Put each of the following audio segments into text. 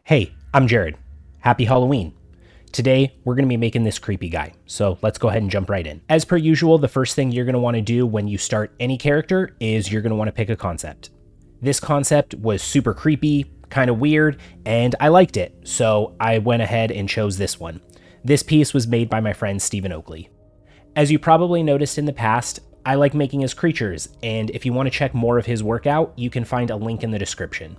Hey, I'm Jared. Happy Halloween. Today, we're going to be making this creepy guy, so let's go ahead and jump right in. As per usual, the first thing you're going to want to do when you start any character is you're going to want to pick a concept. This concept was super creepy, kind of weird, and I liked it, so I went ahead and chose this one. This piece was made by my friend Stephen Oakley. As you probably noticed in the past, I like making his creatures, and if you want to check more of his work out, you can find a link in the description.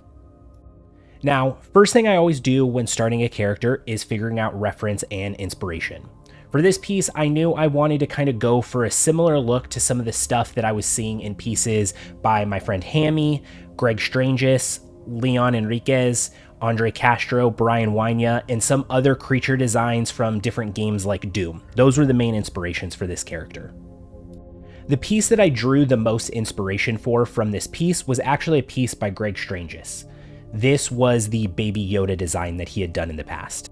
Now, first thing I always do when starting a character is figuring out reference and inspiration. For this piece, I knew I wanted to kind of go for a similar look to some of the stuff that I was seeing in pieces by my friend Hammy, Greg Strangis, Leon Enriquez, Andre Castro, Brian Wynia, and some other creature designs from different games like Doom. Those were the main inspirations for this character. The piece that I drew the most inspiration for from this piece was actually a piece by Greg Strangis. This was the Baby Yoda design that he had done in the past.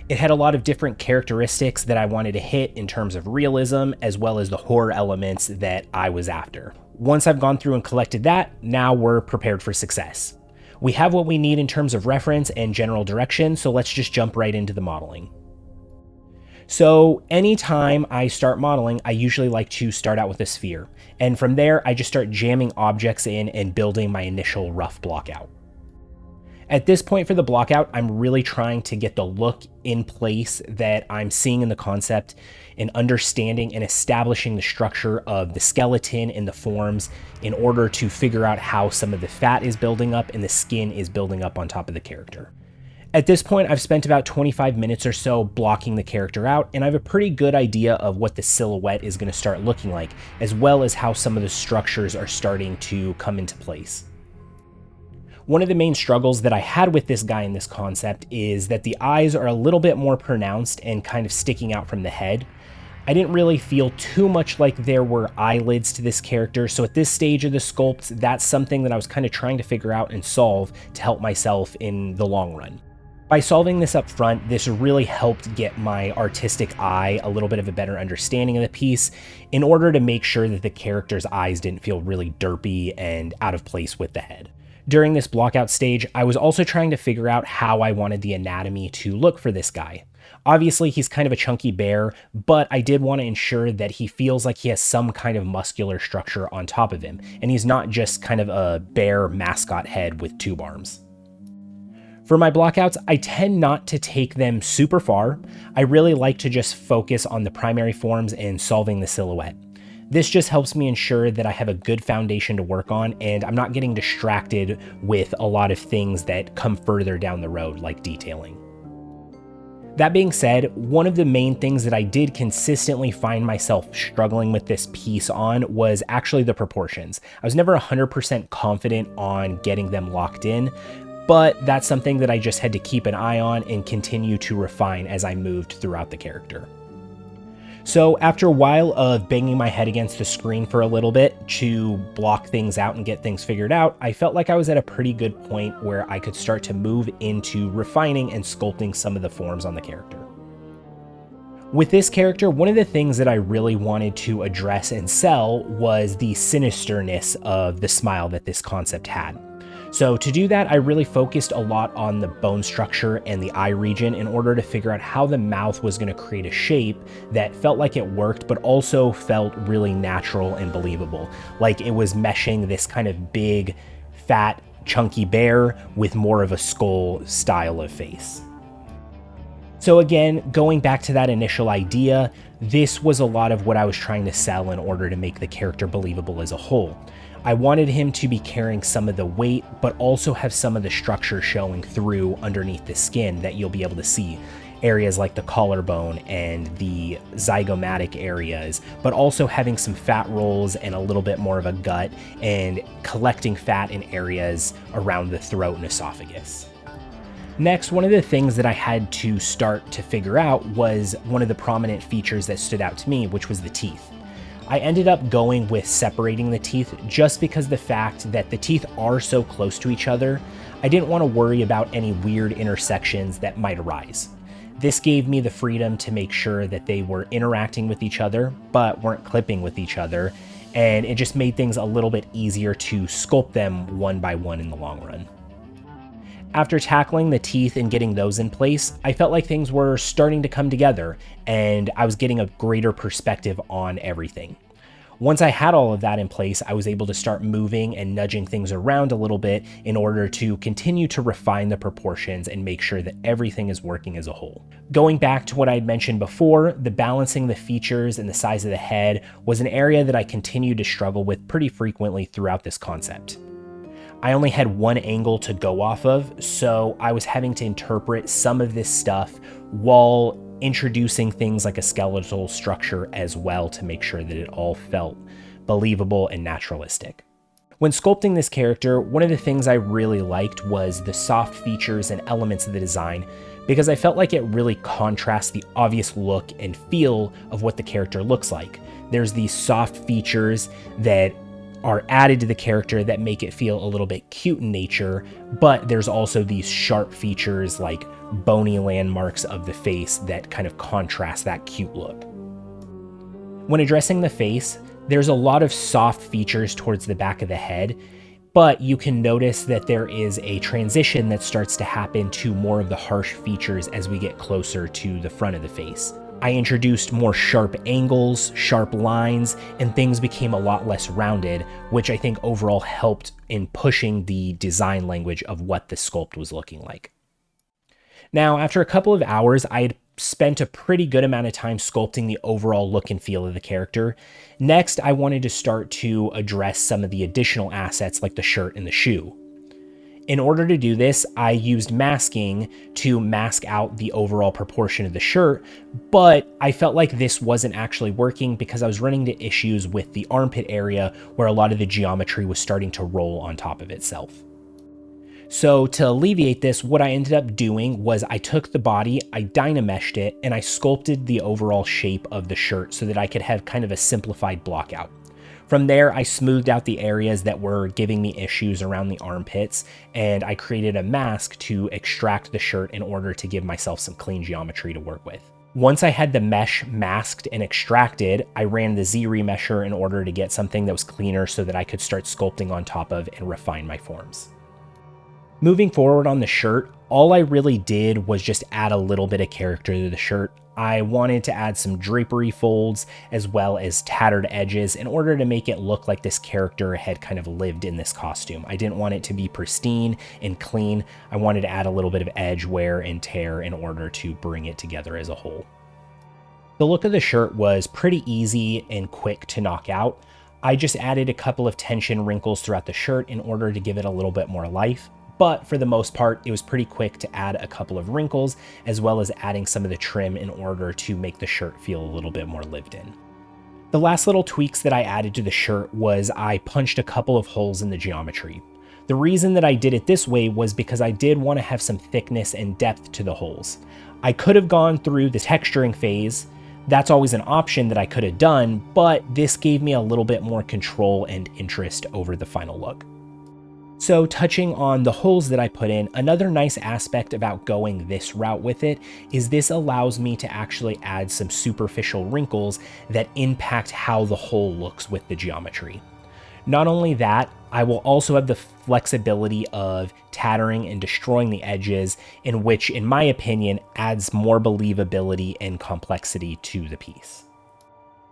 It had a lot of different characteristics that I wanted to hit in terms of realism, as well as the horror elements that I was after. Once I've gone through and collected that, now we're prepared for success. We have what we need in terms of reference and general direction, so let's just jump right into the modeling. So anytime I start modeling, I usually like to start out with a sphere, and from there I just start jamming objects in and building my initial rough block out. At this point for the block out, I'm really trying to get the look in place that I'm seeing in the concept and understanding and establishing the structure of the skeleton and the forms in order to figure out how some of the fat is building up and the skin is building up on top of the character. At this point, I've spent about 25 minutes or so blocking the character out, and I have a pretty good idea of what the silhouette is going to start looking like, as well as how some of the structures are starting to come into place. One of the main struggles that I had with this guy in this concept is that the eyes are a little bit more pronounced and kind of sticking out from the head. I didn't really feel too much like there were eyelids to this character, so at this stage of the sculpt, that's something that I was kind of trying to figure out and solve to help myself in the long run. By solving this up front, this really helped get my artistic eye a little bit of a better understanding of the piece in order to make sure that the character's eyes didn't feel really derpy and out of place with the head. During this blockout stage, I was also trying to figure out how I wanted the anatomy to look for this guy. Obviously, he's kind of a chunky bear, but I did want to ensure that he feels like he has some kind of muscular structure on top of him, and he's not just kind of a bear mascot head with tube arms. For my blockouts, I tend not to take them super far. I really like to just focus on the primary forms and solving the silhouette. This just helps me ensure that I have a good foundation to work on and I'm not getting distracted with a lot of things that come further down the road, like detailing. That being said, one of the main things that I did consistently find myself struggling with this piece on was actually the proportions. I was never 100% confident on getting them locked in, but that's something that I just had to keep an eye on and continue to refine as I moved throughout the character. So after a while of banging my head against the screen for a little bit to block things out and get things figured out, I felt like I was at a pretty good point where I could start to move into refining and sculpting some of the forms on the character. With this character, one of the things that I really wanted to address and sell was the sinisterness of the smile that this concept had. So to do that, I really focused a lot on the bone structure and the eye region in order to figure out how the mouth was going to create a shape that felt like it worked, but also felt really natural and believable. Like it was meshing this kind of big, fat, chunky bear with more of a skull style of face. So again, going back to that initial idea, this was a lot of what I was trying to sell in order to make the character believable as a whole. I wanted him to be carrying some of the weight, but also have some of the structure showing through underneath the skin that you'll be able to see. Areas like the collarbone and the zygomatic areas, but also having some fat rolls and a little bit more of a gut and collecting fat in areas around the throat and esophagus. Next, one of the things that I had to start to figure out was one of the prominent features that stood out to me, which was the teeth. I ended up going with separating the teeth just because the fact that the teeth are so close to each other, I didn't want to worry about any weird intersections that might arise. This gave me the freedom to make sure that they were interacting with each other, but weren't clipping with each other, and it just made things a little bit easier to sculpt them one by one in the long run. After tackling the teeth and getting those in place, I felt like things were starting to come together and I was getting a greater perspective on everything. Once I had all of that in place, I was able to start moving and nudging things around a little bit in order to continue to refine the proportions and make sure that everything is working as a whole. Going back to what I had mentioned before, the balancing the features and the size of the head was an area that I continued to struggle with pretty frequently throughout this concept. I only had one angle to go off of, so I was having to interpret some of this stuff while introducing things like a skeletal structure as well to make sure that it all felt believable and naturalistic. When sculpting this character, one of the things I really liked was the soft features and elements of the design because I felt like it really contrasts the obvious look and feel of what the character looks like. There's these soft features that are added to the character that make it feel a little bit cute in nature, but there's also these sharp features like bony landmarks of the face that kind of contrast that cute look. When addressing the face, there's a lot of soft features towards the back of the head, but you can notice that there is a transition that starts to happen to more of the harsh features as we get closer to the front of the face. I introduced more sharp angles, sharp lines, and things became a lot less rounded, which I think overall helped in pushing the design language of what the sculpt was looking like. Now, after a couple of hours, I had spent a pretty good amount of time sculpting the overall look and feel of the character. Next, I wanted to start to address some of the additional assets like the shirt and the shoe. In order to do this, I used masking to mask out the overall proportion of the shirt, but I felt like this wasn't actually working because I was running into issues with the armpit area where a lot of the geometry was starting to roll on top of itself. So to alleviate this, what I ended up doing was I took the body, I dynameshed it, and I sculpted the overall shape of the shirt so that I could have kind of a simplified block out. From there, I smoothed out the areas that were giving me issues around the armpits, and I created a mask to extract the shirt in order to give myself some clean geometry to work with. Once I had the mesh masked and extracted, I ran the Z-remesher in order to get something that was cleaner so that I could start sculpting on top of and refine my forms. Moving forward on the shirt, all I really did was just add a little bit of character to the shirt. I wanted to add some drapery folds as well as tattered edges in order to make it look like this character had kind of lived in this costume. I didn't want it to be pristine and clean. I wanted to add a little bit of edge wear and tear in order to bring it together as a whole. The look of the shirt was pretty easy and quick to knock out. I just added a couple of tension wrinkles throughout the shirt in order to give it a little bit more life. But for the most part, it was pretty quick to add a couple of wrinkles, as well as adding some of the trim in order to make the shirt feel a little bit more lived in. The last little tweaks that I added to the shirt was I punched a couple of holes in the geometry. The reason that I did it this way was because I did want to have some thickness and depth to the holes. I could have gone through the texturing phase. That's always an option that I could have done, but this gave me a little bit more control and interest over the final look. So touching on the holes that I put in, another nice aspect about going this route with it is this allows me to actually add some superficial wrinkles that impact how the hole looks with the geometry. Not only that, I will also have the flexibility of tattering and destroying the edges, in which, in my opinion, adds more believability and complexity to the piece.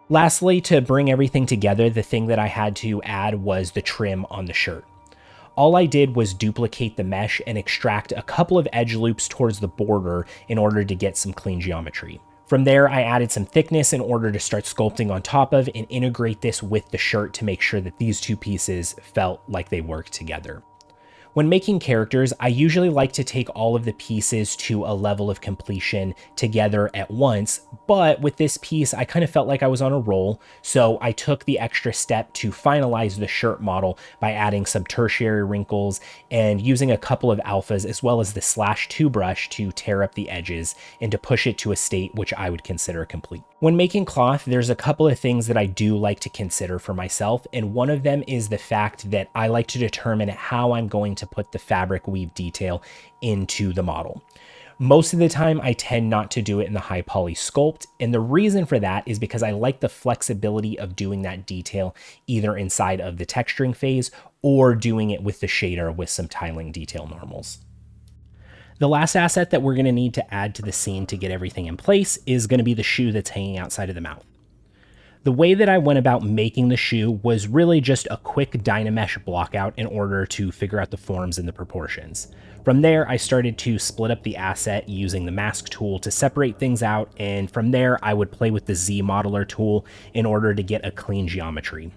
Lastly, to bring everything together, the thing that I had to add was the trim on the shirt. All I did was duplicate the mesh and extract a couple of edge loops towards the border in order to get some clean geometry. From there, I added some thickness in order to start sculpting on top of and integrate this with the shirt to make sure that these two pieces felt like they worked together. When making characters, I usually like to take all of the pieces to a level of completion together at once, but with this piece, I kind of felt like I was on a roll, so I took the extra step to finalize the shirt model by adding some tertiary wrinkles and using a couple of alphas as well as the /2 brush to tear up the edges and to push it to a state which I would consider complete. When making cloth, there's a couple of things that I do like to consider for myself, and one of them is the fact that I like to determine how I'm going to put the fabric weave detail into the model. Most of the time, I tend not to do it in the high poly sculpt, and the reason for that is because I like the flexibility of doing that detail either inside of the texturing phase or doing it with the shader with some tiling detail normals. The last asset that we're going to need to add to the scene to get everything in place is going to be the shoe that's hanging outside of the mouth. The way that I went about making the shoe was really just a quick Dynamesh blockout in order to figure out the forms and the proportions. From there, I started to split up the asset using the mask tool to separate things out, and from there, I would play with the Z modeler tool in order to get a clean geometry.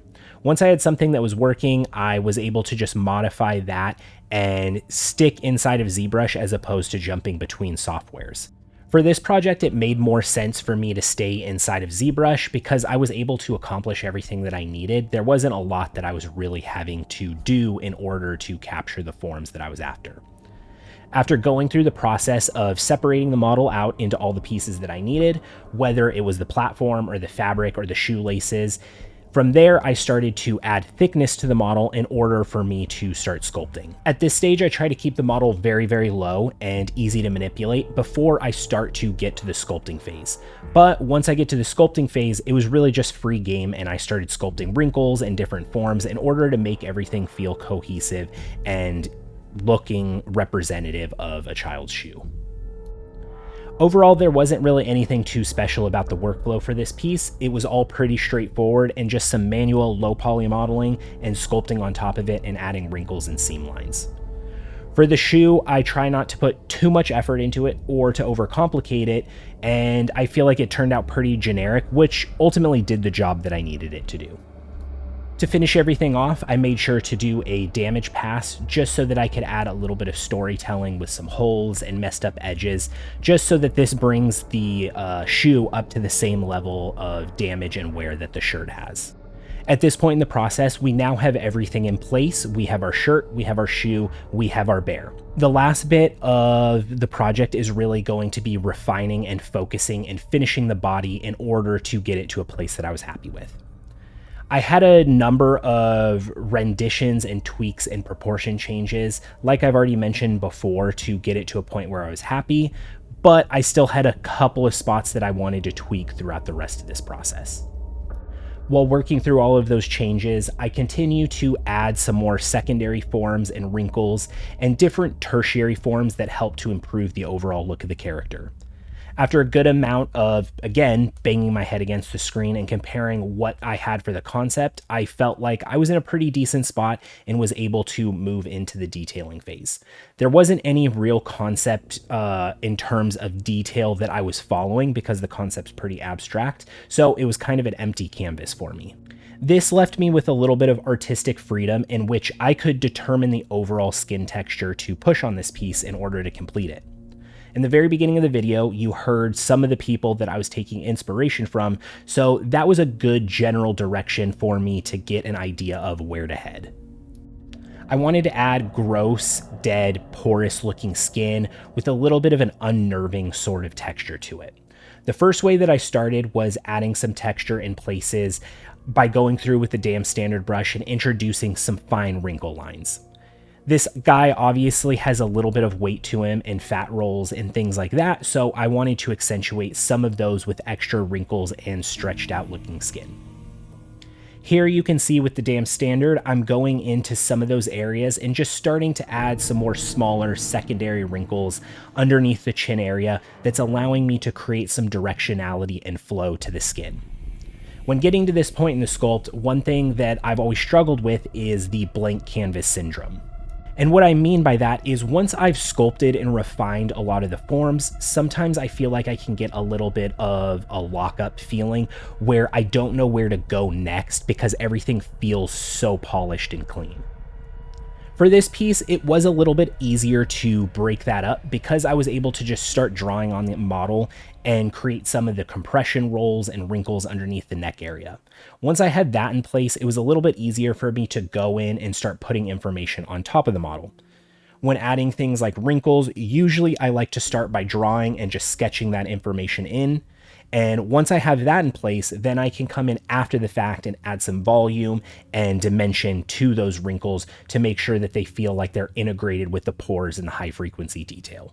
Once I had something that was working, I was able to just modify that and stick inside of ZBRUSH as opposed to jumping between softwares. For this project, it made more sense for me to stay inside of ZBRUSH because I was able to accomplish everything that I needed. There wasn't a lot that I was really having to do in order to capture the forms that I was after. After going through the process of separating the model out into all the pieces that I needed, whether it was the platform or the fabric or the shoelaces, from there, I started to add thickness to the model in order for me to start sculpting. At this stage, I try to keep the model very, very low and easy to manipulate before I start to get to the sculpting phase. But once I get to the sculpting phase, it was really just free game, and I started sculpting wrinkles and different forms in order to make everything feel cohesive and looking representative of a child's shoe. Overall, there wasn't really anything too special about the workflow for this piece. It was all pretty straightforward and just some manual low poly modeling and sculpting on top of it and adding wrinkles and seam lines. For the shoe, I try not to put too much effort into it or to overcomplicate it, and I feel like it turned out pretty generic, which ultimately did the job that I needed it to do. To finish everything off, I made sure to do a damage pass just so that I could add a little bit of storytelling with some holes and messed up edges, just so that this brings the shoe up to the same level of damage and wear that the shirt has. At this point in the process, we now have everything in place. We have our shirt, we have our shoe, we have our bear. The last bit of the project is really going to be refining and focusing and finishing the body in order to get it to a place that I was happy with. I had a number of renditions and tweaks and proportion changes, like I've already mentioned before, to get it to a point where I was happy, but I still had a couple of spots that I wanted to tweak throughout the rest of this process. While working through all of those changes, I continue to add some more secondary forms and wrinkles and different tertiary forms that help to improve the overall look of the character. After a good amount of, again, banging my head against the screen and comparing what I had for the concept, I felt like I was in a pretty decent spot and was able to move into the detailing phase. There wasn't any real concept in terms of detail that I was following because the concept's pretty abstract, so it was kind of an empty canvas for me. This left me with a little bit of artistic freedom in which I could determine the overall skin texture to push on this piece in order to complete it. In the very beginning of the video, you heard some of the people that I was taking inspiration from, so that was a good general direction for me to get an idea of where to head. I wanted to add gross, dead, porous looking skin with a little bit of an unnerving sort of texture to it. The first way that I started was adding some texture in places by going through with the damn standard brush and introducing some fine wrinkle lines. This guy obviously has a little bit of weight to him and fat rolls and things like that, so I wanted to accentuate some of those with extra wrinkles and stretched out looking skin. Here you can see with the damn standard, I'm going into some of those areas and just starting to add some more smaller secondary wrinkles underneath the chin area that's allowing me to create some directionality and flow to the skin. When getting to this point in the sculpt, one thing that I've always struggled with is the blank canvas syndrome. And what I mean by that is once I've sculpted and refined a lot of the forms, sometimes I feel like I can get a little bit of a lockup feeling where I don't know where to go next because everything feels so polished and clean. For this piece, it was a little bit easier to break that up because I was able to just start drawing on the model and create some of the compression rolls and wrinkles underneath the neck area. Once I had that in place, it was a little bit easier for me to go in and start putting information on top of the model. When adding things like wrinkles, usually I like to start by drawing and just sketching that information in. And once I have that in place, then I can come in after the fact and add some volume and dimension to those wrinkles to make sure that they feel like they're integrated with the pores and the high frequency detail.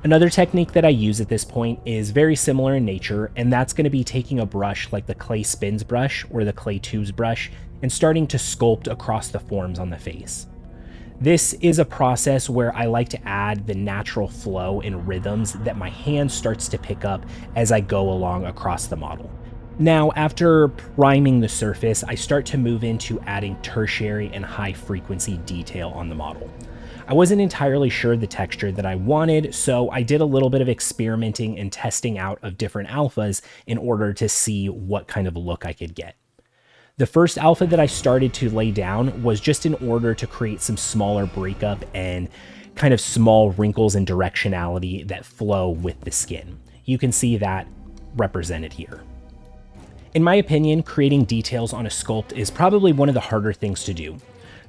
Another technique that I use at this point is very similar in nature, and that's going to be taking a brush like the clay spins brush or the clay tubes brush and starting to sculpt across the forms on the face. This is a process where I like to add the natural flow and rhythms that my hand starts to pick up as I go along across the model. Now, after priming the surface, I start to move into adding tertiary and high frequency detail on the model. I wasn't entirely sure the texture that I wanted, so I did a little bit of experimenting and testing out of different alphas in order to see what kind of look I could get. The first alpha that I started to lay down was just in order to create some smaller breakup and kind of small wrinkles and directionality that flow with the skin. You can see that represented here. In my opinion, creating details on a sculpt is probably one of the harder things to do.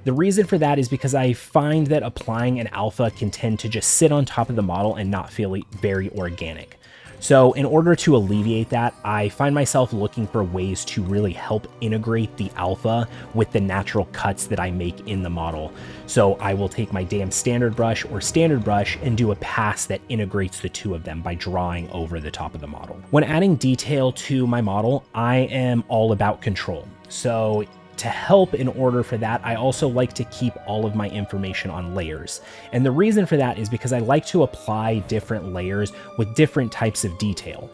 The reason for that is because I find that applying an alpha can tend to just sit on top of the model and not feel very organic. So in order to alleviate that, I find myself looking for ways to really help integrate the alpha with the natural cuts that I make in the model. So I will take my damn standard brush or standard brush and do a pass that integrates the two of them by drawing over the top of the model. When adding detail to my model, I am all about control. So to help in order for that, I also like to keep all of my information on layers. And the reason for that is because I like to apply different layers with different types of detail.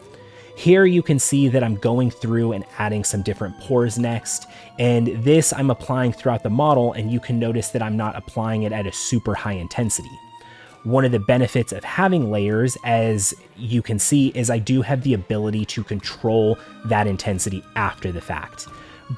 Here you can see that I'm going through and adding some different pores next, and this I'm applying throughout the model, and you can notice that I'm not applying it at a super high intensity. One of the benefits of having layers, as you can see, is I do have the ability to control that intensity after the fact.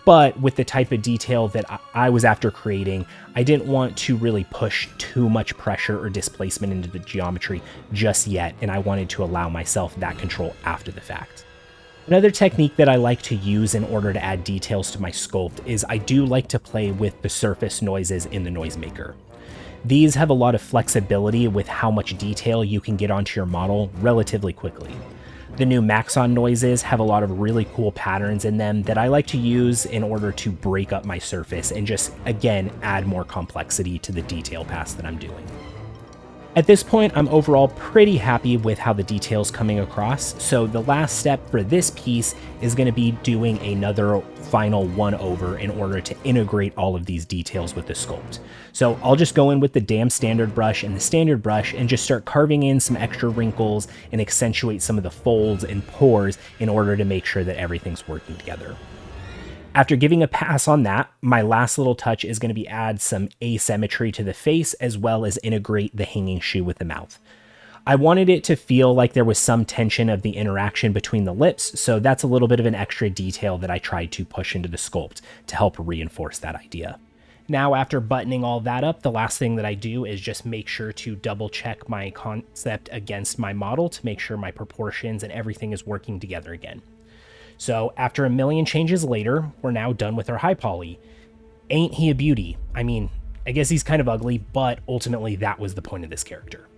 But with the type of detail that I was after creating, I didn't want to really push too much pressure or displacement into the geometry just yet, and I wanted to allow myself that control after the fact. Another technique that I like to use in order to add details to my sculpt is I do like to play with the surface noises in the noisemaker. These have a lot of flexibility with how much detail you can get onto your model relatively quickly. The new Maxon noises have a lot of really cool patterns in them that I like to use in order to break up my surface and just, again, add more complexity to the detail pass that I'm doing. At this point, I'm overall pretty happy with how the detail's coming across, so the last step for this piece is going to be doing another final one-over in order to integrate all of these details with the sculpt. So I'll just go in with the damn standard brush and the standard brush and just start carving in some extra wrinkles and accentuate some of the folds and pores in order to make sure that everything's working together. After giving a pass on that, my last little touch is going to be add some asymmetry to the face as well as integrate the hanging shoe with the mouth. I wanted it to feel like there was some tension of the interaction between the lips, so that's a little bit of an extra detail that I tried to push into the sculpt to help reinforce that idea. Now, after buttoning all that up, the last thing that I do is just make sure to double check my concept against my model to make sure my proportions and everything is working together again. So after a million changes later, we're now done with our high poly. Ain't he a beauty? I mean, I guess he's kind of ugly, but ultimately that was the point of this character.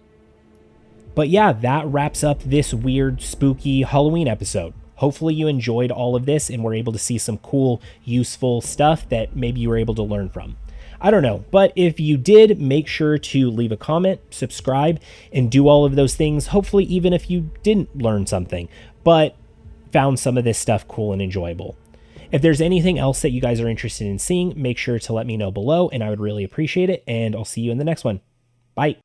But yeah, that wraps up this weird, spooky Halloween episode. Hopefully you enjoyed all of this and were able to see some cool, useful stuff that maybe you were able to learn from. I don't know, but if you did, make sure to leave a comment, subscribe, and do all of those things, hopefully even if you didn't learn something. But found some of this stuff cool and enjoyable. If there's anything else that you guys are interested in seeing, make sure to let me know below, and I would really appreciate it, and I'll see you in the next one. Bye.